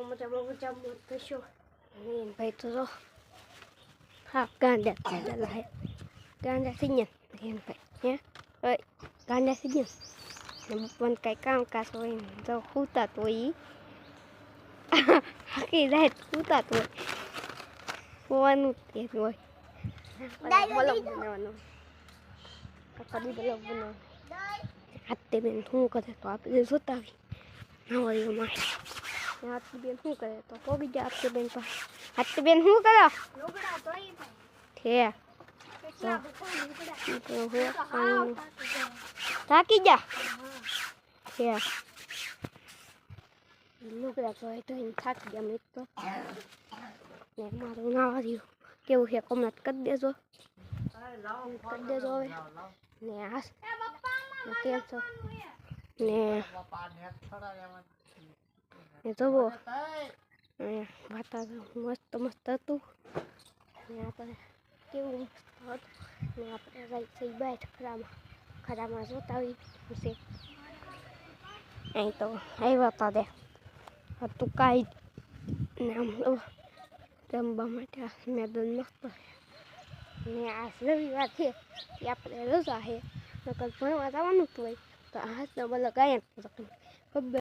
મજામાં થશો ભાઈ તો જો હા ગાંડા થઈ ગયેલા હે ગાંડા થઈ ગયા ભાઈ હે ગાંડા થઈ ગયા પણ કાંઈ કામકાજ હોય ને તો સૂતા હોય હાકી જાય સૂતા હોય હોવાનું તે હોય બ્લોગ બનાવવાનો કદી બ્લોગ બનાવવાનો હાથે બેન શું કરે તો આપણે જોતા આવી નવરીઓમાં હાથે બેન શું કરે તો પોગી જાય હાથે બેન પાસે હાથે બેન શું કરો થાકી જા છે લુગડા તો થાકી ગયા મેં તો ને મારું નાવા રહ્યું કેવું છે કમેન્ટ કરી દેજો હવે ને આ કેમ છો ને જુઓ વાતાવરણ મસ્ત મસ્ત હતું ને આપણે કેવું મસ્ત હતું ને આપણે રાઈ થઈ બેઠ ખરામાં જોતા આવી છે અહીં તો આવ્યા હતા તે હતું કાંઈ ને આમ રમવા માટે મેદાન મસ્ત ને આ રવિવાર છે એ આપણે રજા છે નકર ભણવા જવાનું જ હોય તો હાથના બલા ગાયન ખબર